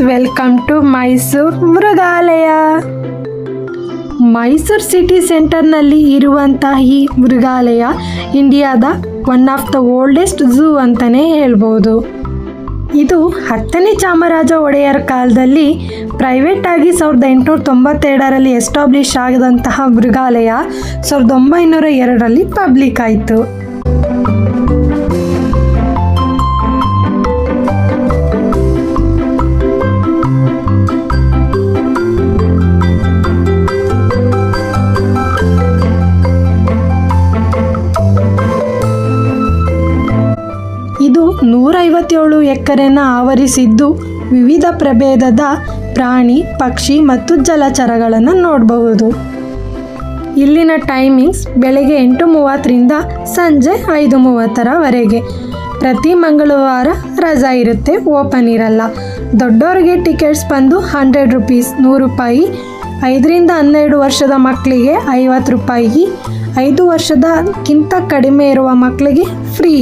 Welcome to Mysuru ಮೃಗಾಲಯ. Mysuru city ಸೆಂಟರ್ನಲ್ಲಿ ಇರುವಂತಹ ಈ ಮೃಗಾಲಯ ಇಂಡಿಯಾದ one of the oldest zoo ಅಂತಲೇ ಹೇಳ್ಬೋದು. ಇದು 10ನೇ ಚಾಮರಾಜ ಒಡೆಯರ್ ಕಾಲದಲ್ಲಿ ಪ್ರೈವೇಟ್ ಆಗಿ 1892ರಲ್ಲಿ ಎಸ್ಟಾಬ್ಲಿಷ್ ಆಗಿದಂತಹ ಮೃಗಾಲಯ 1902ರಲ್ಲಿ ಪಬ್ಲಿಕ್ ಆಯಿತು. ಇದು 157 ಎಕರೆಯನ್ನು ಆವರಿಸಿದ್ದು ವಿವಿಧ ಪ್ರಭೇದದ ಪ್ರಾಣಿ, ಪಕ್ಷಿ ಮತ್ತು ಜಲಚರಗಳನ್ನು ನೋಡಬಹುದು. ಇಲ್ಲಿನ ಟೈಮಿಂಗ್ಸ್ ಬೆಳಗ್ಗೆ 8:30ರಿಂದ ಸಂಜೆ 5:30ರವರೆಗೆ. ಪ್ರತಿ ಮಂಗಳವಾರ ರಜಾ ಇರುತ್ತೆ, ಓಪನ್ ಇರಲ್ಲ. ದೊಡ್ಡವರಿಗೆ ಟಿಕೆಟ್ಸ್ ಬಂದು 100 ರೂಪೀಸ್, 100 ರೂಪಾಯಿ. 5ರಿಂದ 12 ವರ್ಷದ ಮಕ್ಕಳಿಗೆ 50 ರೂಪಾಯಿ. 5 ವರ್ಷದಕ್ಕಿಂತ ಕಡಿಮೆ ಇರುವ ಮಕ್ಕಳಿಗೆ ಫ್ರೀ.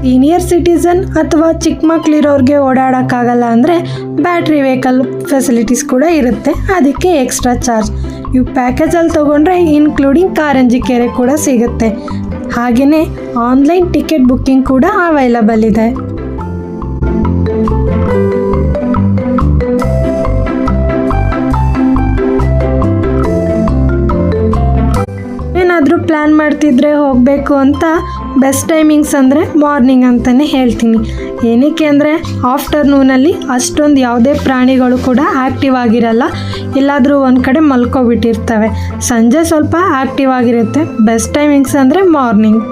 ಸೀನಿಯರ್ ಸಿಟಿಸನ್ ಅಥವಾ ಚಿಕ್ಕ ಮಕ್ಕಳಿರೋರಿಗೆ ಓಡಾಡೋಕ್ಕಾಗಲ್ಲ ಅಂದರೆ ಬ್ಯಾಟ್ರಿ ವೆಹಿಕಲ್ ಫೆಸಿಲಿಟೀಸ್ ಕೂಡ ಇರುತ್ತೆ, ಅದಕ್ಕೆ ಎಕ್ಸ್ಟ್ರಾ ಚಾರ್ಜ್. ಇವು ಪ್ಯಾಕೇಜಲ್ಲಿ ತೊಗೊಂಡ್ರೆ ಇನ್ಕ್ಲೂಡಿಂಗ್ ಕಾರಂಜಿ ಕೆರೆ ಕೂಡ ಸಿಗುತ್ತೆ. ಹಾಗೆಯೇ ಆನ್ಲೈನ್ ಟಿಕೆಟ್ ಬುಕ್ಕಿಂಗ್ ಕೂಡ ಅವೈಲಬಲ್ ಇದೆ. ಏನಾದರೂ ಪ್ಲ್ಯಾನ್ ಮಾಡ್ತಿದ್ರೆ ಹೋಗಬೇಕು ಅಂತ ಬೆಸ್ಟ್ ಟೈಮಿಂಗ್ಸ್ ಅಂದರೆ ಮಾರ್ನಿಂಗ್ ಅಂತಲೇ ಹೇಳ್ತೀನಿ. ಏನಕ್ಕೆ ಅಂದರೆ ಆಫ್ಟರ್ನೂನಲ್ಲಿ ಅಷ್ಟೊಂದು ಯಾವುದೇ ಪ್ರಾಣಿಗಳು ಕೂಡ ಆ್ಯಕ್ಟಿವ್ ಆಗಿರಲ್ಲ, ಎಲ್ಲಾದರೂ ಒಂದು ಕಡೆ ಮಲ್ಕೊಬಿಟ್ಟಿರ್ತವೆ. ಸಂಜೆ ಸ್ವಲ್ಪ ಆ್ಯಕ್ಟಿವ್ ಆಗಿರುತ್ತೆ. ಬೆಸ್ಟ್ ಟೈಮಿಂಗ್ಸ್ ಅಂದರೆ ಮಾರ್ನಿಂಗ್.